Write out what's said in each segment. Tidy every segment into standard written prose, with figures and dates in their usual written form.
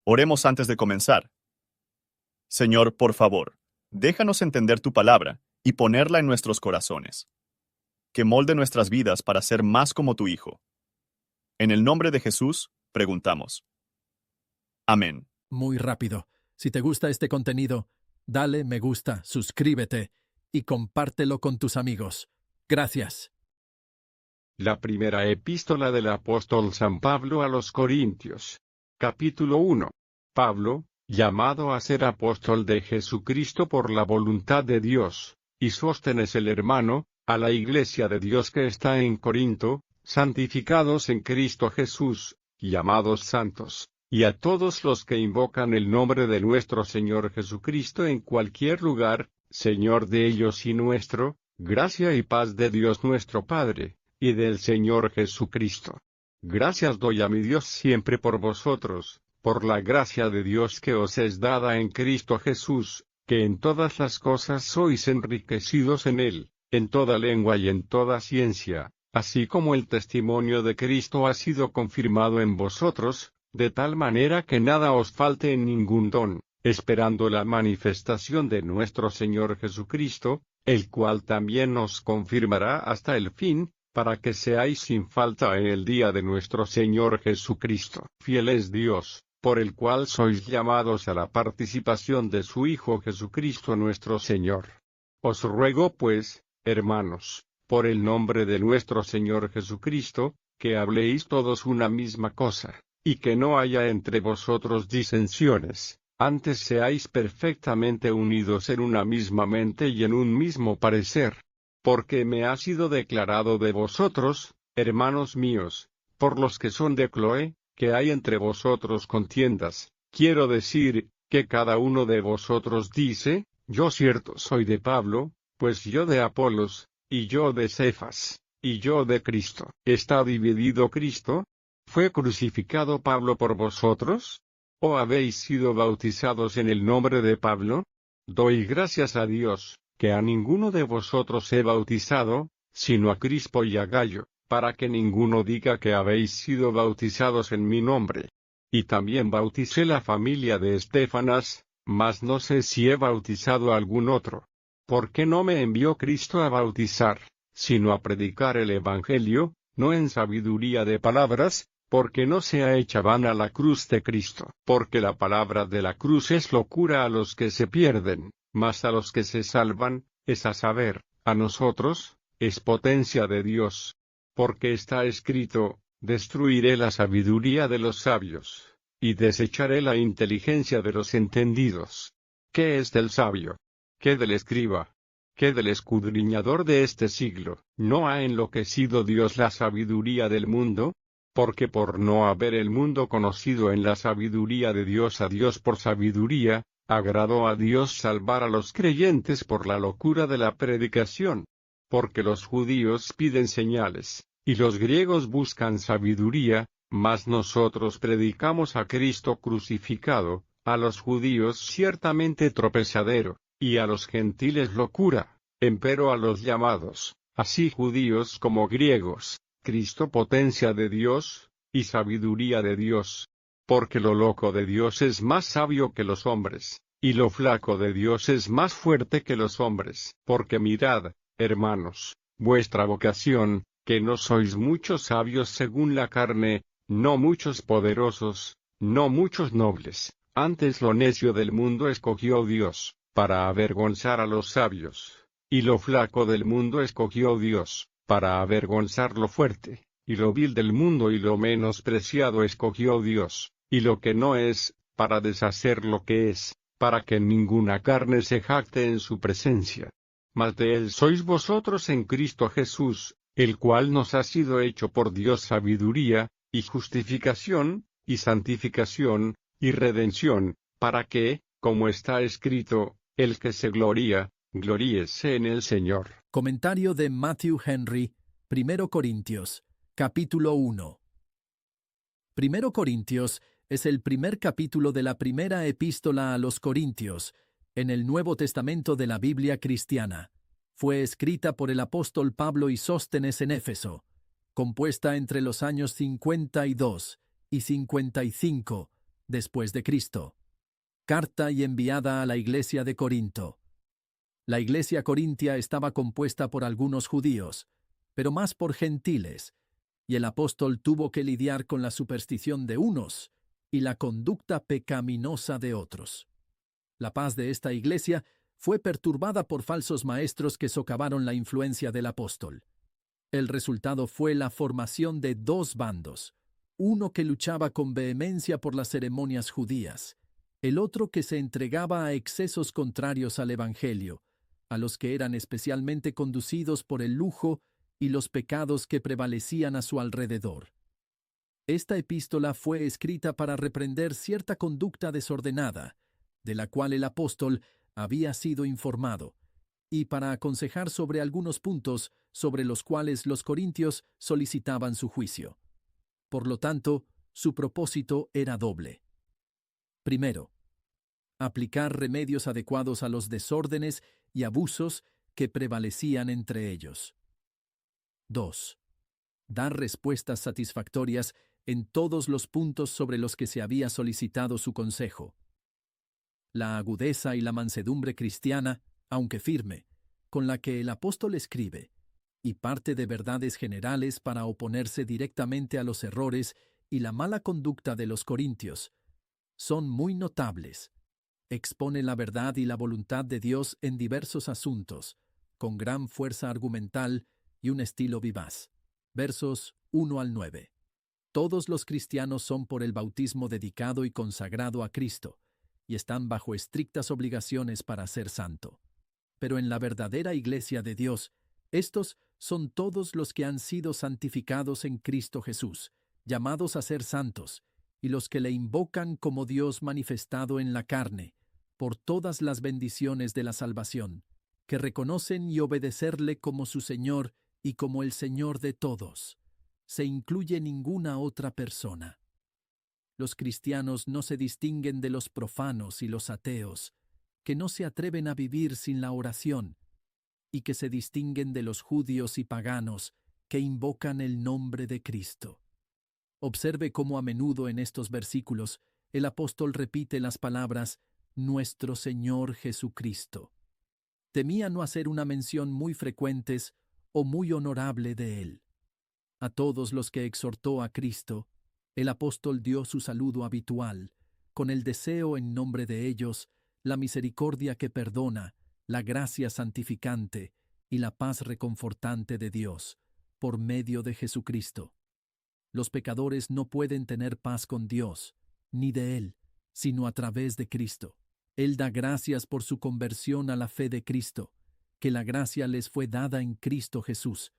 Oremos antes de comenzar. Señor, por favor, déjanos entender tu palabra y ponerla en nuestros corazones. Que molde nuestras vidas para ser más como tu Hijo. En el nombre de Jesús, preguntamos. Amén. Muy rápido. Si te gusta este contenido, dale me gusta, suscríbete y compártelo con tus amigos. Gracias. La primera epístola del apóstol San Pablo a los Corintios. Capítulo 1. Pablo, llamado a ser apóstol de Jesucristo por la voluntad de Dios, y Sóstenes el hermano, a la iglesia de Dios que está en Corinto, santificados en Cristo Jesús, llamados santos, y a todos los que invocan el nombre de nuestro Señor Jesucristo en cualquier lugar, Señor de ellos y nuestro, gracia y paz de Dios nuestro Padre, y del Señor Jesucristo. Gracias doy a mi Dios siempre por vosotros, por la gracia de Dios que os es dada en Cristo Jesús, que en todas las cosas sois enriquecidos en Él, en toda lengua y en toda ciencia, así como el testimonio de Cristo ha sido confirmado en vosotros, de tal manera que nada os falte en ningún don, esperando la manifestación de nuestro Señor Jesucristo, el cual también os confirmará hasta el fin, para que seáis sin falta en el día de nuestro Señor Jesucristo. Fiel es Dios, por el cual sois llamados a la participación de su Hijo Jesucristo nuestro Señor. Os ruego pues, hermanos, por el nombre de nuestro Señor Jesucristo, que habléis todos una misma cosa, y que no haya entre vosotros disensiones, antes seáis perfectamente unidos en una misma mente y en un mismo parecer. Porque me ha sido declarado de vosotros, hermanos míos, por los que son de Cloé, que hay entre vosotros contiendas, quiero decir, que cada uno de vosotros dice, yo cierto soy de Pablo, pues yo de Apolos, y yo de Cefas, y yo de Cristo. ¿Está dividido Cristo? ¿Fue crucificado Pablo por vosotros? ¿O habéis sido bautizados en el nombre de Pablo? Doy gracias a Dios, que a ninguno de vosotros he bautizado, sino a Crispo y a Gayo, para que ninguno diga que habéis sido bautizados en mi nombre. Y también bauticé la familia de Estéfanas, mas no sé si he bautizado a algún otro. ¿Por qué no me envió Cristo a bautizar, sino a predicar el Evangelio, no en sabiduría de palabras, porque no sea hecha vana la cruz de Cristo? Porque la palabra de la cruz es locura a los que se pierden, mas a los que se salvan, es a saber, a nosotros, es potencia de Dios. Porque está escrito, destruiré la sabiduría de los sabios, y desecharé la inteligencia de los entendidos. ¿Qué es del sabio? ¿Qué del escriba? ¿Qué del escudriñador de este siglo? ¿No ha enloquecido Dios la sabiduría del mundo? Porque por no haber el mundo conocido en la sabiduría de Dios a Dios por sabiduría, agradó a Dios salvar a los creyentes por la locura de la predicación. Porque los judíos piden señales, y los griegos buscan sabiduría, mas nosotros predicamos a Cristo crucificado, a los judíos ciertamente tropezadero, y a los gentiles locura, empero a los llamados, así judíos como griegos, Cristo potencia de Dios, y sabiduría de Dios. Porque lo loco de Dios es más sabio que los hombres, y lo flaco de Dios es más fuerte que los hombres. Porque mirad, hermanos, vuestra vocación, que no sois muchos sabios según la carne, no muchos poderosos, no muchos nobles, antes lo necio del mundo escogió Dios, para avergonzar a los sabios, y lo flaco del mundo escogió Dios, para avergonzar lo fuerte, y lo vil del mundo y lo menospreciado escogió Dios, y lo que no es, para deshacer lo que es, para que ninguna carne se jacte en su presencia. Mas de él sois vosotros en Cristo Jesús, el cual nos ha sido hecho por Dios sabiduría, y justificación, y santificación, y redención, para que, como está escrito, el que se gloría, gloríese en el Señor. Comentario de Matthew Henry, 1 Corintios, capítulo 1. 1 Corintios es el primer capítulo de la primera epístola a los Corintios, en el Nuevo Testamento de la Biblia cristiana. Fue escrita por el apóstol Pablo y Sóstenes en Éfeso, compuesta entre los años 52 y 55 después de Cristo. Carta y enviada a la iglesia de Corinto. La iglesia corintia estaba compuesta por algunos judíos, pero más por gentiles, y el apóstol tuvo que lidiar con la superstición de unos y la conducta pecaminosa de otros. La paz de esta iglesia fue perturbada por falsos maestros que socavaron la influencia del apóstol. El resultado fue la formación de dos bandos, uno que luchaba con vehemencia por las ceremonias judías, el otro que se entregaba a excesos contrarios al Evangelio, a los que eran especialmente conducidos por el lujo y los pecados que prevalecían a su alrededor. Esta epístola fue escrita para reprender cierta conducta desordenada, de la cual el apóstol había sido informado, y para aconsejar sobre algunos puntos sobre los cuales los corintios solicitaban su juicio. Por lo tanto, su propósito era doble. Primero, aplicar remedios adecuados a los desórdenes y abusos que prevalecían entre ellos. 2. Dar respuestas satisfactorias en todos los puntos sobre los que se había solicitado su consejo. La agudeza y la mansedumbre cristiana, aunque firme, con la que el apóstol escribe, y parte de verdades generales para oponerse directamente a los errores y la mala conducta de los corintios, son muy notables. Expone la verdad y la voluntad de Dios en diversos asuntos, con gran fuerza argumental y un estilo vivaz. Versos 1 al 9. Todos los cristianos son por el bautismo dedicado y consagrado a Cristo, y están bajo estrictas obligaciones para ser santo. Pero en la verdadera iglesia de Dios, estos son todos los que han sido santificados en Cristo Jesús, llamados a ser santos, y los que le invocan como Dios manifestado en la carne, por todas las bendiciones de la salvación, que reconocen y obedecerle como su Señor y como el Señor de todos. Se incluye ninguna otra persona. Los cristianos no se distinguen de los profanos y los ateos, que no se atreven a vivir sin la oración, y que se distinguen de los judíos y paganos que invocan el nombre de Cristo. Observe cómo a menudo en estos versículos el apóstol repite las palabras «Nuestro Señor Jesucristo». Temía no hacer una mención muy frecuentes o muy honorable de él. A todos los que exhortó a Cristo, el apóstol dio su saludo habitual, con el deseo en nombre de ellos, la misericordia que perdona, la gracia santificante y la paz reconfortante de Dios, por medio de Jesucristo. Los pecadores no pueden tener paz con Dios, ni de Él, sino a través de Cristo. Él da gracias por su conversión a la fe de Cristo, que la gracia les fue dada en Cristo Jesús.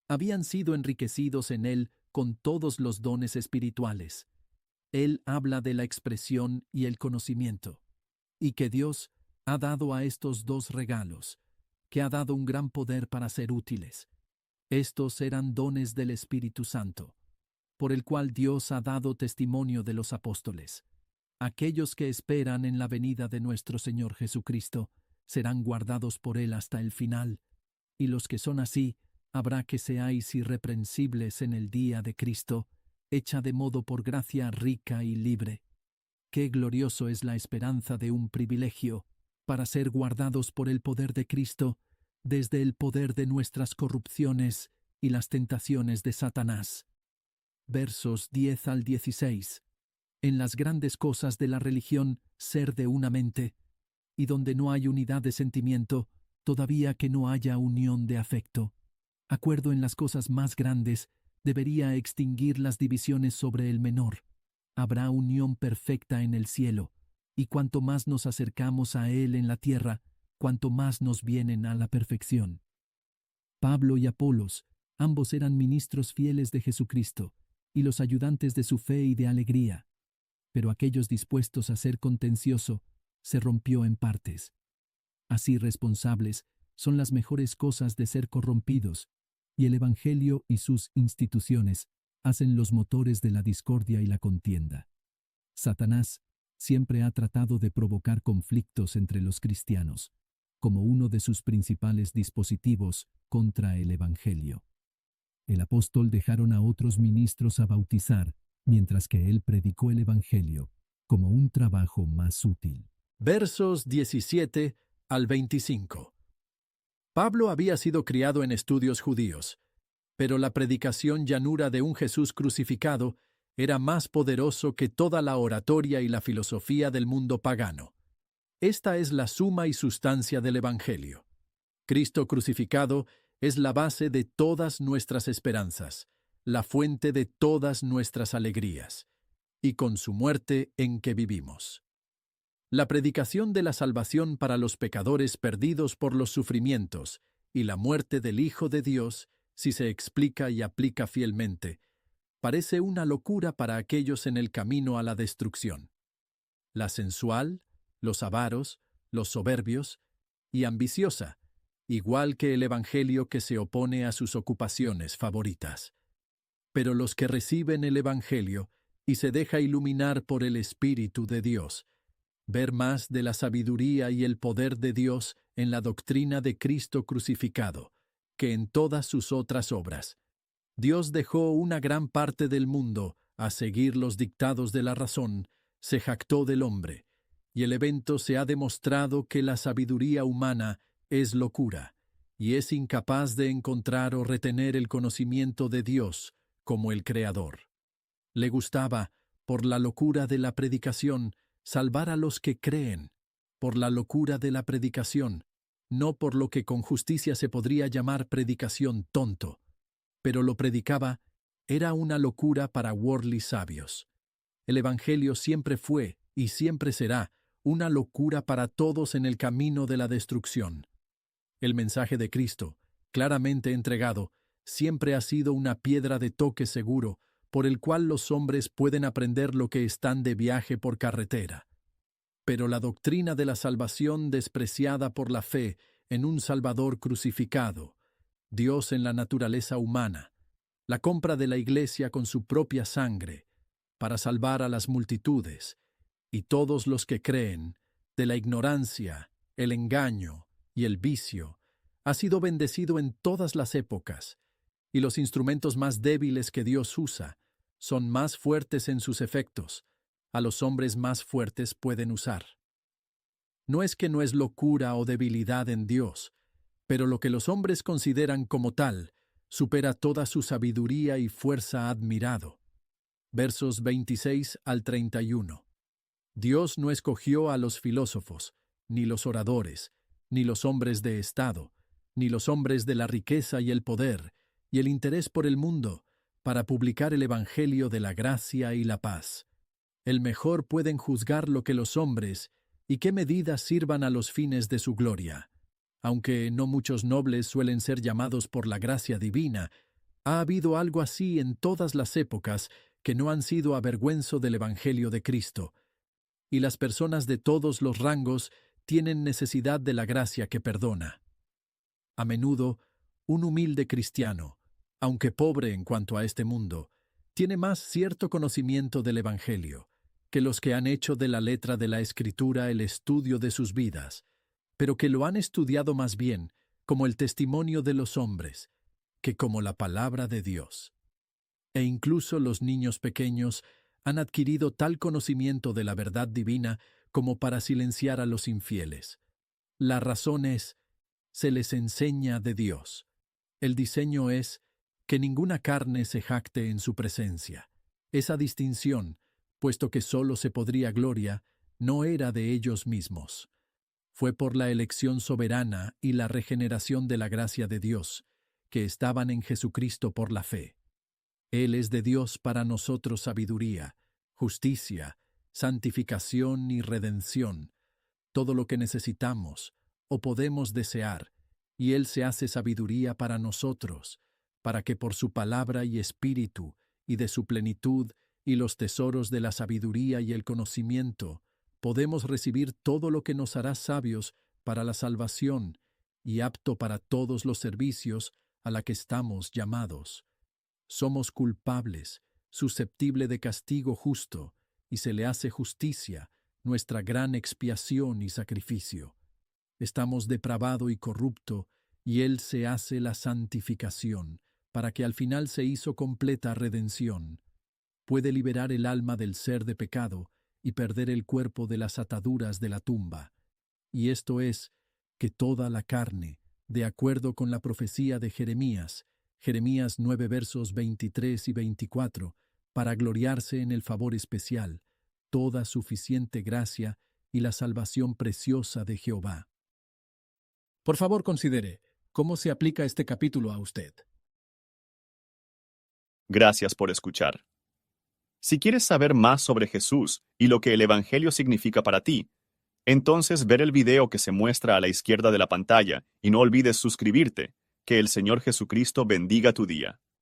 Habían sido enriquecidos en Él con todos los dones espirituales. Él habla de la expresión y el conocimiento, y que Dios ha dado a estos dos regalos, que ha dado un gran poder para ser útiles. Estos eran dones del Espíritu Santo, por el cual Dios ha dado testimonio de los apóstoles. Aquellos que esperan en la venida de nuestro Señor Jesucristo serán guardados por Él hasta el final, y los que son así, habrá que seáis irreprensibles en el día de Cristo, hecha de modo por gracia rica y libre. Qué glorioso es la esperanza de un privilegio, para ser guardados por el poder de Cristo, desde el poder de nuestras corrupciones y las tentaciones de Satanás. Versos 10 al 16. En las grandes cosas de la religión, ser de una mente, y donde no hay unidad de sentimiento, todavía que no haya unión de afecto. Acuerdo en las cosas más grandes, debería extinguir las divisiones sobre el menor. Habrá unión perfecta en el cielo, y cuanto más nos acercamos a Él en la tierra, cuanto más nos vienen a la perfección. Pablo y Apolos, ambos eran ministros fieles de Jesucristo, y los ayudantes de su fe y de alegría. Pero aquellos dispuestos a ser contencioso, se rompió en partes. Así responsables son las mejores cosas de ser corrompidos, y el Evangelio y sus instituciones hacen los motores de la discordia y la contienda. Satanás siempre ha tratado de provocar conflictos entre los cristianos, como uno de sus principales dispositivos contra el Evangelio. El apóstol dejaron a otros ministros a bautizar, mientras que él predicó el Evangelio, como un trabajo más útil. Versos 17 al 25. Pablo había sido criado en estudios judíos, pero la predicación llanura de un Jesús crucificado era más poderoso que toda la oratoria y la filosofía del mundo pagano. Esta es la suma y sustancia del Evangelio. Cristo crucificado es la base de todas nuestras esperanzas, la fuente de todas nuestras alegrías, y con su muerte en que vivimos. La predicación de la salvación para los pecadores perdidos por los sufrimientos y la muerte del Hijo de Dios, si se explica y aplica fielmente, parece una locura para aquellos en el camino a la destrucción. La sensual, los avaros, los soberbios y ambiciosa, igual que el Evangelio que se opone a sus ocupaciones favoritas. Pero los que reciben el Evangelio y se deja iluminar por el Espíritu de Dios, ver más de la sabiduría y el poder de Dios en la doctrina de Cristo crucificado, que en todas sus otras obras. Dios dejó una gran parte del mundo a seguir los dictados de la razón, se jactó del hombre, y el evento se ha demostrado que la sabiduría humana es locura, y es incapaz de encontrar o retener el conocimiento de Dios como el Creador. Le gustaba, por la locura de la predicación, salvar a los que creen, por la locura de la predicación, no por lo que con justicia se podría llamar predicación tonto, pero lo predicaba, era una locura para worldly sabios. El Evangelio siempre fue, y siempre será, una locura para todos en el camino de la destrucción. El mensaje de Cristo, claramente entregado, siempre ha sido una piedra de toque seguro, por el cual los hombres pueden aprender lo que están de viaje por carretera. Pero la doctrina de la salvación despreciada por la fe en un Salvador crucificado, Dios en la naturaleza humana, la compra de la Iglesia con su propia sangre, para salvar a las multitudes, y todos los que creen, de la ignorancia, el engaño y el vicio, ha sido bendecido en todas las épocas, y los instrumentos más débiles que Dios usa son más fuertes en sus efectos, a los hombres más fuertes pueden usar. No es que no es locura o debilidad en Dios, pero lo que los hombres consideran como tal supera toda su sabiduría y fuerza admirado. Versos 26 al 31. Dios no escogió a los filósofos, ni los oradores, ni los hombres de estado, ni los hombres de la riqueza y el poder, y el interés por el mundo, para publicar el Evangelio de la gracia y la paz. El mejor pueden juzgar lo que los hombres, y qué medidas sirvan a los fines de su gloria. Aunque no muchos nobles suelen ser llamados por la gracia divina, ha habido algo así en todas las épocas que no han sido avergüenzo del Evangelio de Cristo, y las personas de todos los rangos tienen necesidad de la gracia que perdona. A menudo, un humilde cristiano, aunque pobre en cuanto a este mundo, tiene más cierto conocimiento del Evangelio que los que han hecho de la letra de la Escritura el estudio de sus vidas, pero que lo han estudiado más bien como el testimonio de los hombres que como la palabra de Dios. E incluso los niños pequeños han adquirido tal conocimiento de la verdad divina como para silenciar a los infieles. La razón es, se les enseña de Dios. El diseño es que ninguna carne se jacte en su presencia. Esa distinción, puesto que sólo se podría gloria, no era de ellos mismos. Fue por la elección soberana y la regeneración de la gracia de Dios, que estaban en Jesucristo por la fe. Él es de Dios para nosotros sabiduría, justicia, santificación y redención, todo lo que necesitamos o podemos desear, y Él se hace sabiduría para nosotros, para que por su palabra y espíritu, y de su plenitud, y los tesoros de la sabiduría y el conocimiento, podemos recibir todo lo que nos hará sabios para la salvación, y apto para todos los servicios a la que estamos llamados. Somos culpables, susceptible de castigo justo, y se le hace justicia, nuestra gran expiación y sacrificio. Estamos depravado y corrupto, y Él se hace la santificación, para que al final se hizo completa redención. Puede liberar el alma del ser de pecado, y perder el cuerpo de las ataduras de la tumba. Y esto es, que toda la carne, de acuerdo con la profecía de Jeremías 9 versos 23 y 24, para gloriarse en el favor especial, toda suficiente gracia y la salvación preciosa de Jehová. Por favor, considere, ¿cómo se aplica este capítulo a usted? Gracias por escuchar. Si quieres saber más sobre Jesús y lo que el Evangelio significa para ti, entonces ver el video que se muestra a la izquierda de la pantalla y no olvides suscribirte. Que el Señor Jesucristo bendiga tu día.